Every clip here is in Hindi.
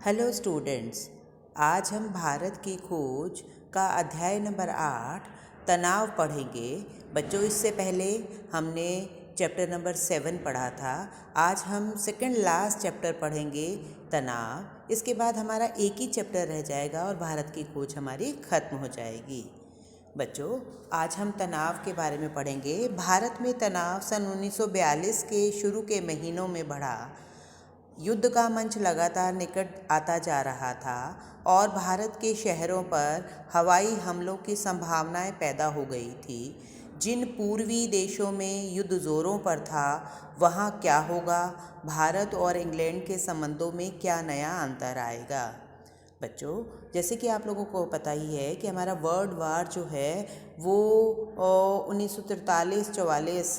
Hello students. आज हम भारत की खोज का अध्याय नंबर 8 तनाव पढ़ेंगे। बच्चों, इससे पहले हमने चैप्टर नंबर 7 पढ़ा था। आज हम सेकंड लास्ट चैप्टर पढ़ेंगे, तनाव। इसके बाद हमारा एक ही चैप्टर रह जाएगा और भारत की खोज हमारी ख़त्म हो जाएगी। बच्चों, आज हम तनाव के बारे में पढ़ेंगे। भारत में तनाव सन 1942 के शुरू के महीनों में बढ़ा। युद्ध का मंच लगातार निकट आता जा रहा था और भारत के शहरों पर हवाई हमलों की संभावनाएं पैदा हो गई थी। जिन पूर्वी देशों में युद्ध ज़ोरों पर था, वहाँ क्या होगा? भारत और इंग्लैंड के संबंधों में क्या नया अंतर आएगा? बच्चों, जैसे कि आप लोगों को पता ही है कि हमारा वर्ल्ड वार जो है वो 1943-44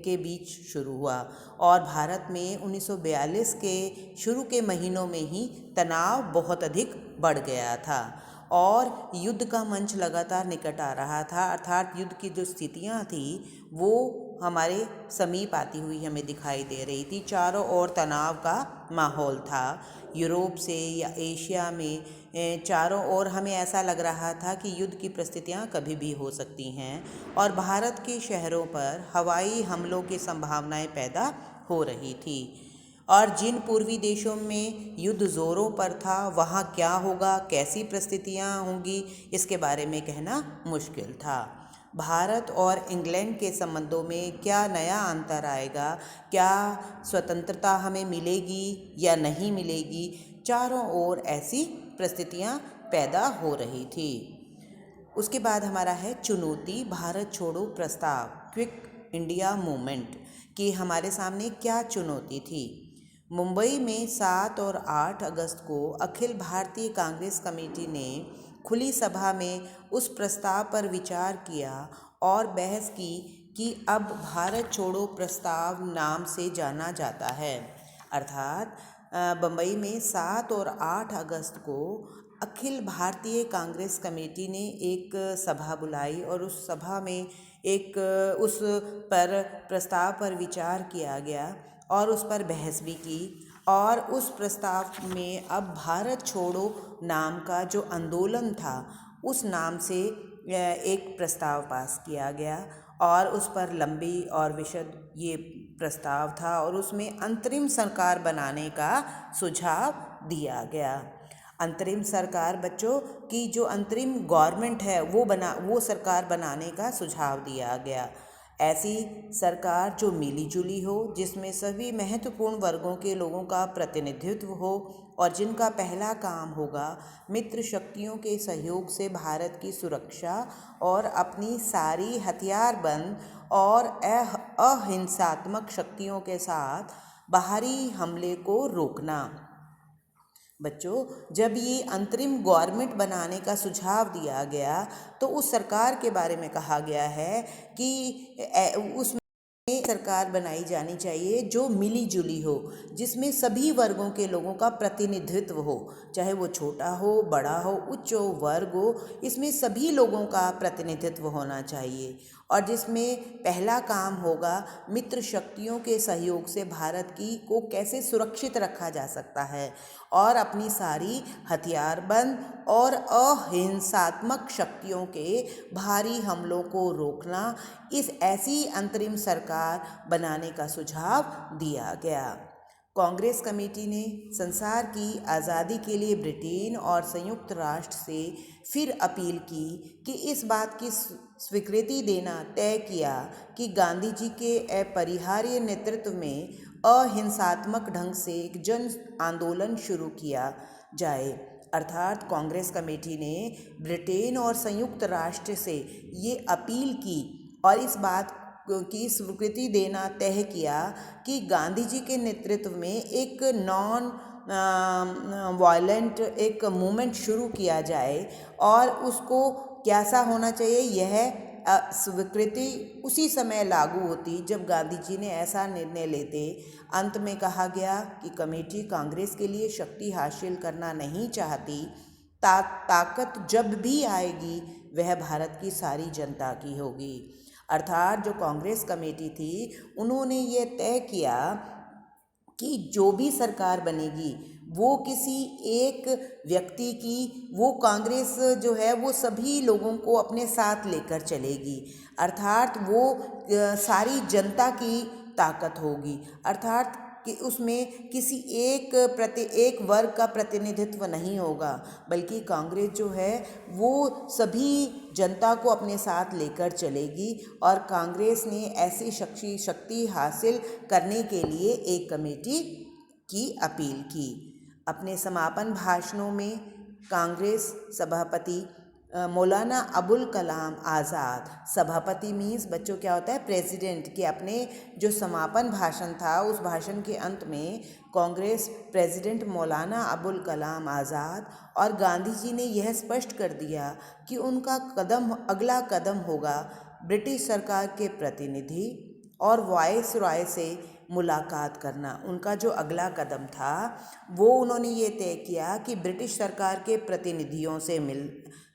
के बीच शुरू हुआ और भारत में 1942 के शुरू के महीनों में ही तनाव बहुत अधिक बढ़ गया था और युद्ध का मंच लगातार निकट आ रहा था। अर्थात युद्ध की जो स्थितियां थी वो हमारे समीप आती हुई हमें दिखाई दे रही थी। चारों ओर तनाव का माहौल था। यूरोप से या एशिया में चारों ओर हमें ऐसा लग रहा था कि युद्ध की परिस्थितियां कभी भी हो सकती हैं और भारत के शहरों पर हवाई हमलों की संभावनाएं पैदा हो रही थी। और जिन पूर्वी देशों में युद्ध ज़ोरों पर था, वहाँ क्या होगा, कैसी परिस्थितियाँ होंगी, इसके बारे में कहना मुश्किल था। भारत और इंग्लैंड के संबंधों में क्या नया अंतर आएगा, क्या स्वतंत्रता हमें मिलेगी या नहीं मिलेगी, चारों ओर ऐसी परिस्थितियाँ पैदा हो रही थी। उसके बाद हमारा है चुनौती, भारत छोड़ो प्रस्ताव, क्विट इंडिया मूवमेंट कि हमारे सामने क्या चुनौती थी। मुंबई में 7 और 8 अगस्त को अखिल भारतीय कांग्रेस कमेटी ने खुली सभा में उस प्रस्ताव पर विचार किया और बहस की कि अब भारत छोड़ो प्रस्ताव नाम से जाना जाता है। अर्थात बम्बई में 7 और 8 अगस्त को अखिल भारतीय कांग्रेस कमेटी ने एक सभा बुलाई और उस सभा में उस पर प्रस्ताव पर विचार किया गया और उस पर बहस भी की और उस प्रस्ताव में अब भारत छोड़ो नाम का जो आंदोलन था उस नाम से एक प्रस्ताव पास किया गया और उस पर लंबी और विशद ये प्रस्ताव था और उसमें अंतरिम सरकार बनाने का सुझाव दिया गया। अंतरिम सरकार, बच्चों, की जो अंतरिम गवर्नमेंट है वो सरकार बनाने का सुझाव दिया गया। ऐसी सरकार जो मिली जुली हो, जिसमें सभी महत्वपूर्ण वर्गों के लोगों का प्रतिनिधित्व हो और जिनका पहला काम होगा मित्र शक्तियों के सहयोग से भारत की सुरक्षा और अपनी सारी हथियारबंद और अहिंसात्मक शक्तियों के साथ बाहरी हमले को रोकना। बच्चों, जब ये अंतरिम गवर्नमेंट बनाने का सुझाव दिया गया तो उस सरकार के बारे में कहा गया है कि उसमें सरकार बनाई जानी चाहिए जो मिली जुली हो, जिसमें सभी वर्गों के लोगों का प्रतिनिधित्व हो, चाहे वो छोटा हो, बड़ा हो, उच्च हो, वर्ग हो, इसमें सभी लोगों का प्रतिनिधित्व होना चाहिए और जिसमें पहला काम होगा मित्र शक्तियों के सहयोग से भारत को कैसे सुरक्षित रखा जा सकता है और अपनी सारी हथियारबंद और अहिंसात्मक शक्तियों के भारी हमलों को रोकना। इस ऐसी अंतरिम सरकार बनाने का सुझाव दिया गया। कांग्रेस कमेटी ने संसार की आज़ादी के लिए ब्रिटेन और संयुक्त राष्ट्र से फिर अपील की कि इस बात की स्वीकृति देना तय किया कि गांधी जी के अपरिहार्य नेतृत्व में अहिंसात्मक ढंग से एक जन आंदोलन शुरू किया जाए। अर्थात कांग्रेस कमेटी ने ब्रिटेन और संयुक्त राष्ट्र से ये अपील की और इस बात की स्वीकृति देना तय किया कि गांधी जी के नेतृत्व में एक नॉन वायलेंट एक मूवमेंट शुरू किया जाए और उसको कैसा होना चाहिए, यह स्वीकृति उसी समय लागू होती जब गांधी जी ने ऐसा निर्णय लेते। अंत में कहा गया कि कमेटी कांग्रेस के लिए शक्ति हासिल करना नहीं चाहती। ताकत जब भी आएगी वह भारत की सारी जनता की होगी। अर्थात जो कांग्रेस कमेटी थी उन्होंने ये तय किया कि जो भी सरकार बनेगी वो किसी एक व्यक्ति की, वो कांग्रेस जो है वो सभी लोगों को अपने साथ लेकर चलेगी, अर्थात वो सारी जनता की ताकत होगी, अर्थात कि उसमें किसी एक वर्ग का प्रतिनिधित्व नहीं होगा, बल्कि कांग्रेस जो है वो सभी जनता को अपने साथ लेकर चलेगी। और कांग्रेस ने ऐसी शक्ति हासिल करने के लिए एक कमेटी की अपील की। अपने समापन भाषणों में कांग्रेस सभापति मौलाना अबुल कलाम आज़ाद, सभापति मीन्स बच्चों क्या होता है, प्रेसिडेंट, के अपने जो समापन भाषण था उस भाषण के अंत में कांग्रेस प्रेसिडेंट मौलाना अबुल कलाम आज़ाद और गांधी जी ने यह स्पष्ट कर दिया कि उनका अगला कदम होगा ब्रिटिश सरकार के प्रतिनिधि और वाइस रॉय से मुलाकात करना। उनका जो अगला कदम था वो उन्होंने ये तय किया कि ब्रिटिश सरकार के प्रतिनिधियों से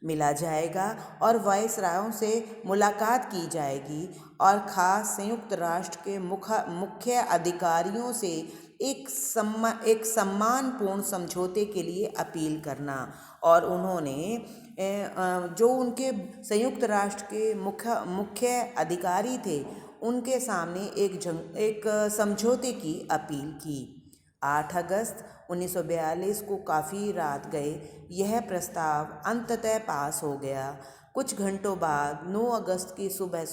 मिला जाएगा और वाइस रायों से मुलाकात की जाएगी और ख़ास संयुक्त राष्ट्र के मुख्य अधिकारियों से एक सम्मानपूर्ण समझौते के लिए अपील करना। और उन्होंने जो उनके संयुक्त राष्ट्र के मुख्य अधिकारी थे उनके सामने एक समझौते की अपील की। 8 अगस्त 1942 को काफ़ी रात गए यह प्रस्ताव अंततः पास हो गया। कुछ घंटों बाद 9 अगस्त की सुबह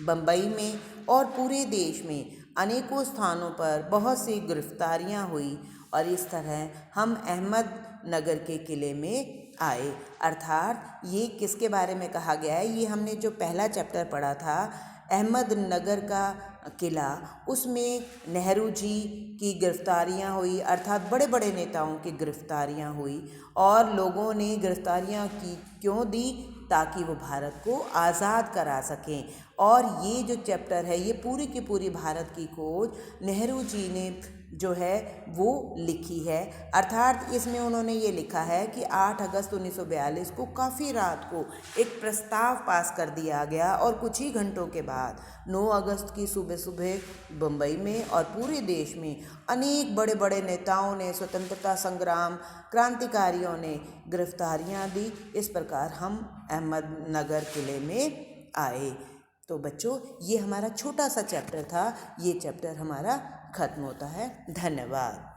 बम्बई में और पूरे देश में अनेकों स्थानों पर बहुत सी गिरफ्तारियां हुई और इस तरह हम अहमदनगर के किले में आए। अर्थात ये किसके बारे में कहा गया है, ये हमने जो पहला चैप्टर पढ़ा था अहमदनगर का किला, उसमें नेहरू जी की गिरफ्तारियां हुई, अर्थात बड़े बड़े नेताओं की गिरफ्तारियां हुई और लोगों ने गिरफ्तारियां क्यों दी, ताकि वो भारत को आज़ाद करा सकें। और ये जो चैप्टर है ये पूरी की पूरी भारत की खोज नेहरू जी ने जो है वो लिखी है। अर्थात इसमें उन्होंने ये लिखा है कि 8 अगस्त 1942 को काफ़ी रात को एक प्रस्ताव पास कर दिया गया और कुछ ही घंटों के बाद 9 अगस्त की सुबह बम्बई में और पूरे देश में अनेक बड़े बड़े नेताओं ने, स्वतंत्रता संग्राम क्रांतिकारियों ने गिरफ्तारियां दी। इस प्रकार हम अहमदनगर किले में आए। तो बच्चों ये हमारा छोटा सा चैप्टर था, ये चैप्टर हमारा खत्म होता है। धन्यवाद।